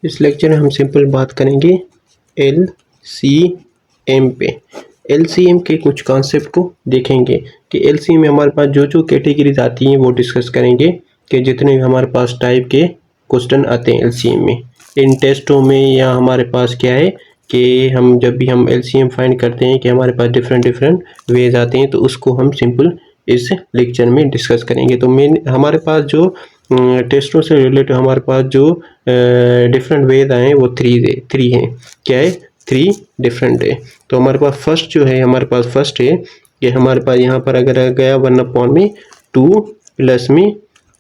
इस लेक्चर में हम सिंपल बात करेंगे LCM पे। LCM के कुछ कॉन्सेप्ट को देखेंगे कि LCM में हमारे पास जो जो कैटेगरीज आती हैं वो डिस्कस करेंगे कि जितने भी हमारे पास टाइप के क्वेश्चन आते हैं LCM में इन टेस्टों में, या हमारे पास क्या है कि हम जब भी हम LCM फाइंड करते हैं कि हमारे पास डिफरेंट वेज आते हैं, तो उसको हम सिंपल इस लेक्चर में डिस्कस करेंगे। तो मेन हमारे पास जो टेस्टों से रिलेटेड हमारे पास जो डिफरेंट वेज आए हैं वो थ्री हैं। क्या है? 3 डिफरेंट है। तो हमारे पास फर्स्ट जो है, हमारे पास फर्स्ट है कि हमारे पास यहाँ पर अगर आ गया 1/2 प्लस में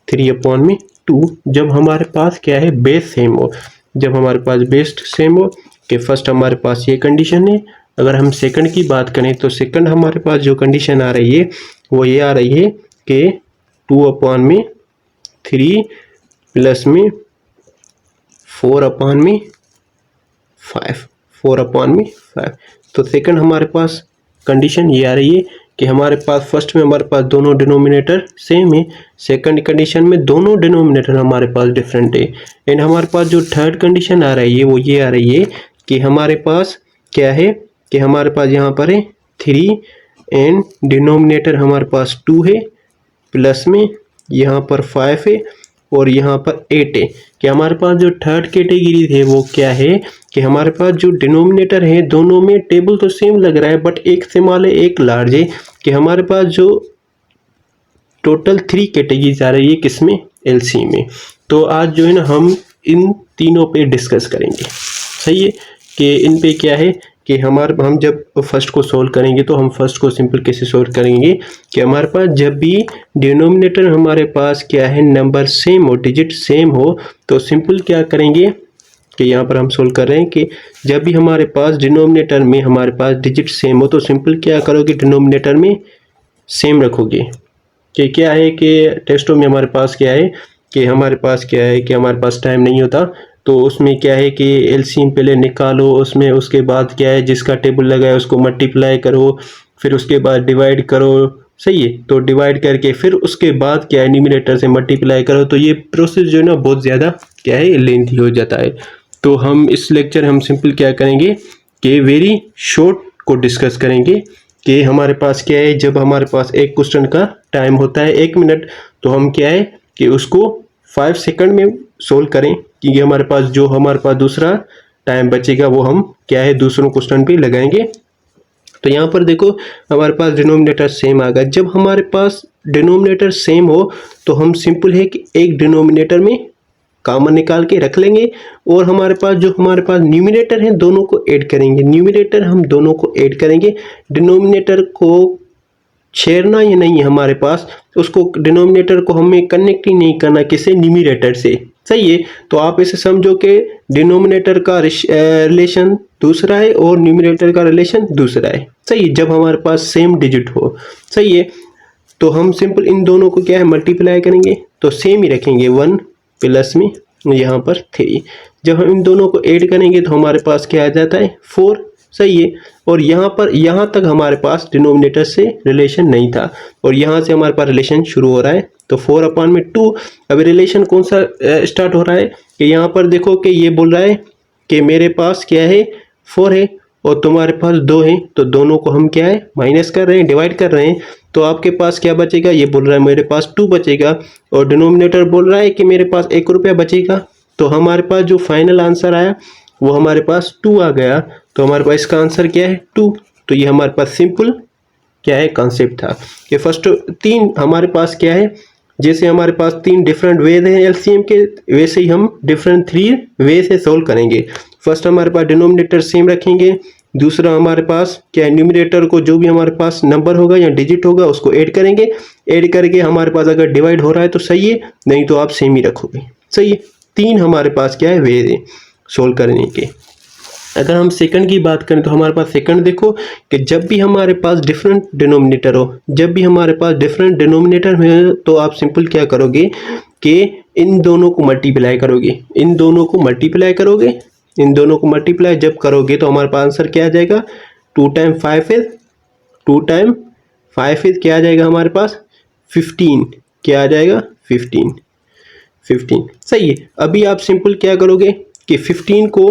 3/2, जब हमारे पास क्या है बेस सेम हो, जब हमारे पास बेस सेम हो कि फर्स्ट हमारे पास ये कंडीशन है। अगर हम सेकंड की बात करें तो सेकंड हमारे पास जो कंडीशन आ रही है वो ये आ रही है कि 2/3 प्लस में 4/5। तो सेकंड हमारे पास कंडीशन ये आ रही है कि हमारे पास फर्स्ट में हमारे पास दोनों डिनोमिनेटर सेम है, सेकंड कंडीशन में दोनों डिनोमिनेटर हमारे पास डिफरेंट है। एंड हमारे पास जो थर्ड कंडीशन आ रही है वो ये आ रही है कि हमारे पास क्या है कि हमारे पास यहाँ पर है 3 एंड डिनोमिनेटर हमारे पास 2 है, प्लस में यहाँ पर 5 है और यहाँ पर 8 है। कि हमारे पास जो थर्ड कैटेगरी है वो क्या है कि हमारे पास जो डिनोमिनेटर है दोनों में टेबल तो सेम लग रहा है बट एक स्मॉल है एक लार्ज है। कि हमारे पास जो टोटल 3 कैटेगरीज आ रही है किसमें? LCM में। तो आज जो है ना हम इन तीनों पे डिस्कस करेंगे। सही है कि इन पे क्या है कि हम जब फर्स्ट को सोल्व करेंगे तो हम फर्स्ट को सिंपल कैसे सोल्व करेंगे कि हमारे पास जब भी डिनोमिनेटर हमारे पास क्या है नंबर सेम हो, डिजिट सेम हो, तो सिंपल क्या करेंगे कि यहाँ पर हम सोल्व कर रहे हैं कि जब भी हमारे पास डिनोमिनेटर में हमारे पास डिजिट सेम हो तो सिंपल क्या करोगे डिनोमिनेटर में सेम रखोगे। कि क्या है कि टेस्टों में हमारे पास क्या है कि हमारे पास टाइम नहीं होता, तो उसमें क्या है कि LCM पहले निकालो, उसमें उसके बाद क्या है जिसका टेबल लगा है उसको मल्टीप्लाई करो, फिर उसके बाद डिवाइड करो। सही है, तो डिवाइड करके फिर उसके बाद क्या है न्यूमरेटर से मल्टीप्लाई करो। तो ये प्रोसेस जो है ना बहुत ज़्यादा क्या है लेंथी हो जाता है। तो हम इस लेक्चर हम सिंपल क्या करेंगे कि वेरी शॉर्ट को डिस्कस करेंगे कि हमारे पास क्या है जब हमारे पास एक क्वेश्चन का टाइम होता है 1 मिनट, तो हम क्या है कि उसको 5 सेकंड में सोल्व करें, क्योंकि हमारे पास दूसरा टाइम बचेगा वो हम क्या है दूसरों क्वेश्चन पे लगाएंगे। तो यहाँ पर देखो हमारे पास डिनोमिनेटर सेम आ गया। जब हमारे पास डिनोमिनेटर सेम हो तो हम सिंपल है कि एक डिनोमिनेटर में कॉमन निकाल के रख लेंगे और हमारे पास न्यूमरेटर है दोनों को ऐड करेंगे। न्यूमरेटर हम दोनों को ऐड करेंगे, डिनोमिनेटर को छेड़ना ही नहीं है हमारे पास, उसको डिनोमिनेटर को हमें कनेक्ट ही नहीं करना किसी न्यूमरेटर से। सही है, तो आप इसे समझो कि डिनोमिनेटर का रिलेशन दूसरा है और न्यूमरेटर का रिलेशन दूसरा है। सही है, जब हमारे पास सेम डिजिट हो। सही है, तो हम सिंपल इन दोनों को क्या है मल्टीप्लाई करेंगे तो सेम ही रखेंगे 1 प्लस में यहाँ पर 3। जब हम इन दोनों को ऐड करेंगे तो हमारे पास क्या आ जाता है 4। सही है, और यहाँ तक हमारे पास डिनोमिनेटर से रिलेशन नहीं था और यहाँ से हमारे पास रिलेशन शुरू हो रहा है। तो 4/2 अब रिलेशन कौन सा स्टार्ट हो रहा है कि यहाँ पर देखो कि ये बोल रहा है कि मेरे पास क्या है 4 है और तुम्हारे पास 2 है, तो दोनों को हम क्या है माइनस कर रहे हैं, डिवाइड कर रहे हैं। तो आपके पास क्या बचेगा, ये बोल रहा है मेरे पास 2 बचेगा और डिनोमिनेटर बोल रहा है कि मेरे पास 1 रुपया बचेगा। तो हमारे पास जो फाइनल आंसर आया वो हमारे पास 2 आ गया। तो हमारे पास इसका आंसर क्या है 2। तो ये हमारे पास सिंपल क्या है कॉन्सेप्ट था कि फर्स्ट 3 हमारे पास क्या है, जैसे हमारे पास 3 डिफरेंट वेज हैं LCM के, वैसे ही हम डिफरेंट 3 वे से सोल्व करेंगे। फर्स्ट हमारे पास डिनोमिनेटर सेम रखेंगे, दूसरा हमारे पास क्या है न्यूमरेटर को जो भी हमारे पास नंबर होगा या डिजिट होगा उसको ऐड करेंगे, ऐड करके हमारे पास अगर डिवाइड हो रहा है तो सही है, नहीं तो आप सेम ही रखोगे। सही है, 3 हमारे पास क्या है वे है सोल्व करने के। अगर हम सेकंड की बात करें तो हमारे पास सेकंड देखो कि जब भी हमारे पास डिफरेंट डिनोमिनेटर हो, तो आप सिंपल क्या करोगे कि इन दोनों को मल्टीप्लाई करोगे। जब करोगे तो हमारे पास आंसर क्या आ जाएगा 2 टाइम 5 इज क्या आ जाएगा हमारे पास 15। क्या आ जाएगा 15। सही है, अभी आप सिंपल क्या करोगे कि 15 को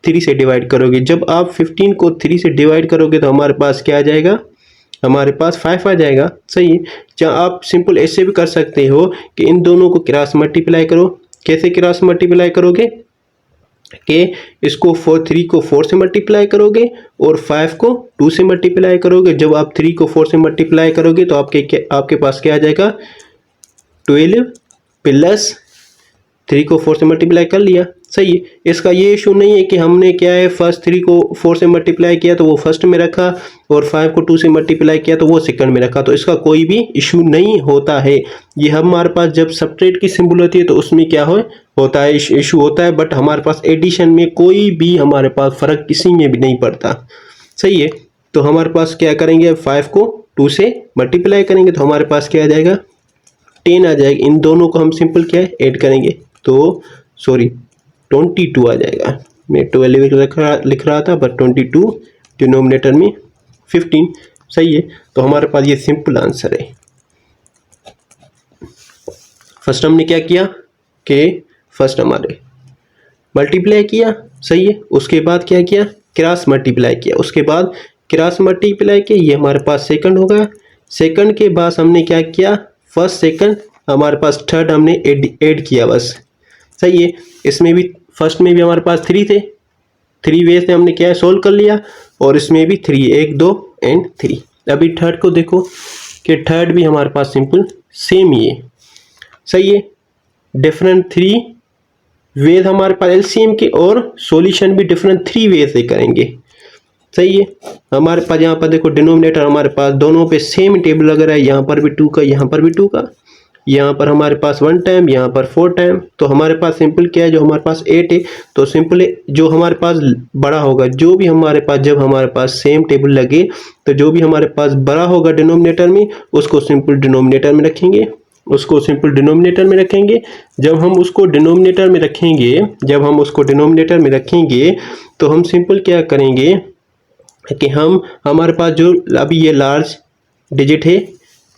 3 से डिवाइड करोगे। जब आप 15 को 3 से डिवाइड करोगे तो हमारे पास क्या आ जाएगा, हमारे पास 5 आ जाएगा। सही है। या आप सिंपल ऐसे भी कर सकते हो कि इन दोनों को क्रॉस मल्टीप्लाई करो। कैसे क्रॉस मल्टीप्लाई करोगे कि इसको 3 को 4 से मल्टीप्लाई करोगे और 5 को 2 से मल्टीप्लाई करोगे। जब आप 3 को 4 से मल्टीप्लाई करोगे तो आपके पास क्या आ जाएगा, 12 प्लस 3 को 4 से मल्टीप्लाई कर लिया। सही है। इसका ये इशू नहीं है कि हमने क्या है फर्स्ट 3 को 4 से मल्टीप्लाई किया तो वो फर्स्ट में रखा और 5 को 2 से मल्टीप्लाई किया तो वो सेकंड में रखा, तो इसका कोई भी इशू नहीं होता है। ये हमारे पास जब सबट्रैक्ट की सिंबल होती है तो उसमें क्या होता है, इशू होता है, बट हमारे पास एडिशन में कोई भी हमारे पास फ़र्क किसी में भी नहीं पड़ता। सही है। तो हमारे पास क्या करेंगे, 5 को 2 से मल्टीप्लाई करेंगे तो हमारे पास क्या आ जाएगा, 10 आ जाएगा। इन दोनों को हम सिंपल क्या है ऐड करेंगे तो 22 आ जाएगा। मैं 12 लिख रहा था बट 22 डिनोमिनेटर में 15। सही है। तो हमारे पास ये सिंपल आंसर है। फर्स्ट हमने क्या किया कि फर्स्ट हमारे मल्टीप्लाई किया। सही है। उसके बाद क्या किया, क्रॉस मल्टीप्लाई किया। उसके बाद क्रॉस मल्टीप्लाई किया, ये हमारे पास सेकंड होगा। सेकंड के बाद हमने क्या किया, फर्स्ट सेकंड, हमारे पास थर्ड हमने ऐड किया बस। सही है। इसमें भी फर्स्ट में भी हमारे पास 3 थे, 3 वे से हमने क्या है सोल्व कर लिया और इसमें भी 3, 1 2 एंड 3। अभी थर्ड को देखो कि थर्ड भी हमारे पास सिंपल सेम ही है। सही है। डिफरेंट 3 वेज हमारे पास एलसीएम के और सॉल्यूशन भी डिफरेंट 3 वे से करेंगे। सही है। हमारे पास यहाँ पर देखो डिनोमिनेटर हमारे पास दोनों पे सेम टेबल लग रहा है, यहाँ पर भी 2 का, यहाँ पर भी 2 का, यहाँ पर हमारे पास 1 टाइम, यहाँ पर 4 टाइम। तो हमारे पास सिंपल क्या है, जो हमारे पास 8 है तो सिंपल जो हमारे पास बड़ा होगा, जो भी हमारे पास जब हमारे पास सेम टेबल लगे तो जो भी हमारे पास बड़ा होगा डिनोमिनेटर में उसको सिंपल डिनोमिनेटर में रखेंगे, उसको सिंपल डिनोमिनेटर में रखेंगे। जब हम उसको डिनोमिनेटर में रखेंगे तो हम सिंपल क्या करेंगे कि हमारे पास जो अभी ये लार्ज डिजिट है,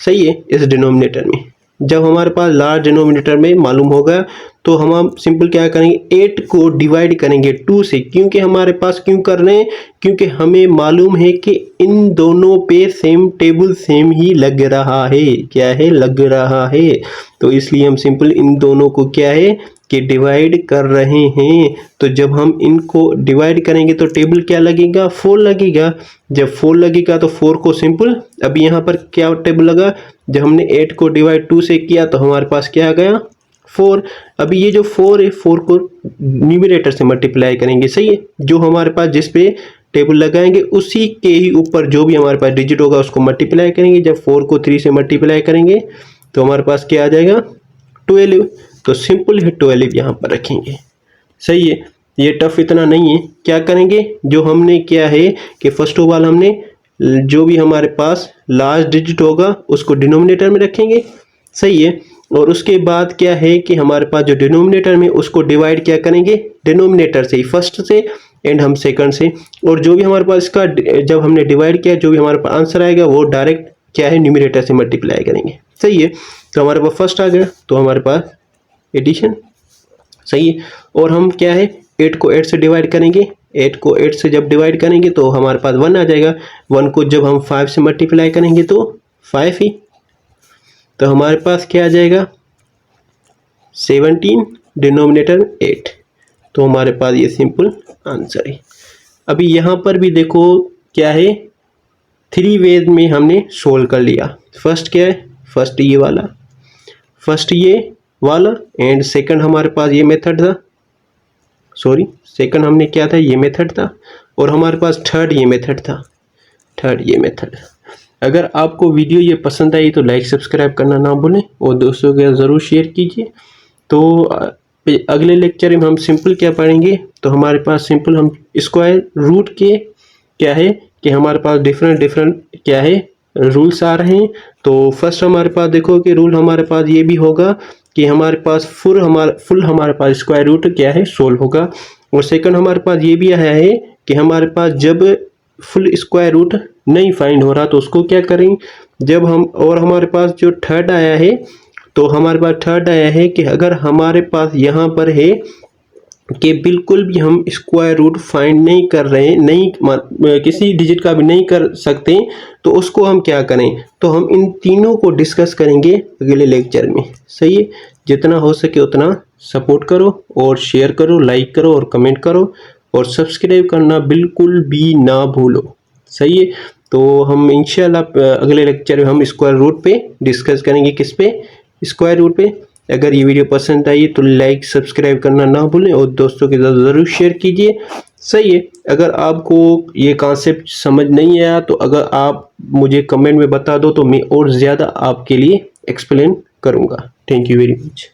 सही है, इस डिनोमिनेटर में जब हमारे पास लार्ज डिनोमिनेटर में मालूम होगा तो हम सिंपल क्या करेंगे, 8 को डिवाइड करेंगे 2 से। क्योंकि हमारे पास क्यों कर रहे हैं, क्योंकि हमें मालूम है कि इन दोनों पे सेम टेबल सेम ही लग रहा है, क्या है, लग रहा है। तो इसलिए हम सिंपल इन दोनों को क्या है कि डिवाइड कर रहे हैं। तो जब हम इनको डिवाइड करेंगे तो टेबल क्या लगेगा, 4 लगेगा। जब 4 लगेगा तो 4 को सिंपल, अभी यहाँ पर क्या टेबल लगा, जब हमने 8 को डिवाइड 2 से किया तो हमारे पास क्या आ गया, 4। अभी ये जो 4 है, 4 को न्यूमरेटर से मल्टीप्लाई करेंगे। सही है। जो हमारे पास जिस पे टेबल लगाएंगे उसी के ही ऊपर जो भी हमारे पास डिजिट होगा उसको मल्टीप्लाई करेंगे। जब 4 को 3 से मल्टीप्लाई करेंगे तो हमारे पास क्या आ जाएगा, 12। तो सिंपल है 12 यहाँ पर रखेंगे। सही है। ये टफ इतना नहीं है। क्या करेंगे, जो हमने क्या है कि फर्स्ट ऑफ ऑल हमने जो भी हमारे पास लार्ज डिजिट होगा उसको डिनोमिनेटर में रखेंगे। सही है। और उसके बाद क्या है कि हमारे पास जो डिनोमिनेटर में उसको डिवाइड क्या करेंगे, डिनोमिनेटर से ही, फर्स्ट से एंड हम सेकंड से। और जो भी हमारे पास इसका जब हमने डिवाइड किया जो भी हमारे पास आंसर आएगा वो डायरेक्ट क्या है न्यूमरेटर से मल्टीप्लाई करेंगे। सही है। तो हमारे पास फर्स्ट आ गया तो हमारे पास एडिशन। सही है। और हम क्या है 8 को 8 से डिवाइड करेंगे, 8 को 8 से जब डिवाइड करेंगे तो हमारे पास 1 आ जाएगा। 1 को जब हम 5 से मल्टीप्लाई करेंगे तो 5 ही। तो हमारे पास क्या आ जाएगा, 17 डिनोमिनेटर 8। तो हमारे पास ये सिंपल आंसर है। अभी यहाँ पर भी देखो क्या है, 3 वेज में हमने सोल्व कर लिया। फर्स्ट क्या है, फर्स्ट ये वाला एंड सेकंड हमारे पास ये मेथड था, सॉरी सेकंड हमने क्या था, ये मेथड था। और हमारे पास थर्ड ये मेथड था, थर्ड ये मेथड। अगर आपको वीडियो ये पसंद आई तो लाइक सब्सक्राइब करना ना भूलें और दोस्तों के ज़रूर शेयर कीजिए। तो अगले लेक्चर में हम सिंपल क्या पढ़ेंगे, तो हमारे पास सिंपल हम स्क्वायर रूट के क्या है कि हमारे पास डिफरेंट क्या है रूल्स आ रहे हैं। तो फर्स्ट हमारे पास देखो कि रूल हमारे पास ये भी होगा कि हमारे पास फुल हमारे पास स्क्वायर रूट क्या है सोल्व होगा। और सेकंड हमारे पास ये भी आया है कि हमारे पास जब फुल स्क्वायर रूट नहीं फाइंड हो रहा तो उसको क्या करें, जब हम, और हमारे पास जो थर्ड आया है, तो हमारे पास थर्ड आया है कि अगर हमारे पास यहाँ पर है कि बिल्कुल भी हम स्क्वायर रूट फाइंड नहीं कर रहे हैं, नहीं किसी डिजिट का भी नहीं कर सकते, तो उसको हम क्या करें, तो हम इन तीनों को डिस्कस करेंगे अगले लेक्चर में। सही है, जितना हो सके उतना सपोर्ट करो और शेयर करो, लाइक करो और कमेंट करो और सब्सक्राइब करना बिल्कुल भी ना भूलो। सही है, तो हम इंशाल्लाह अगले लेक्चर में हम स्क्वायर रूट पे डिस्कस करेंगे। किस पे? स्क्वायर रूट पे। अगर ये वीडियो पसंद आई तो लाइक सब्सक्राइब करना ना भूलें और दोस्तों के साथ ज़रूर शेयर कीजिए। सही है, अगर आपको ये कॉन्सेप्ट समझ नहीं आया तो अगर आप मुझे कमेंट में बता दो तो मैं और ज़्यादा आपके लिए एक्सप्लेन करूँगा। Thank you very much.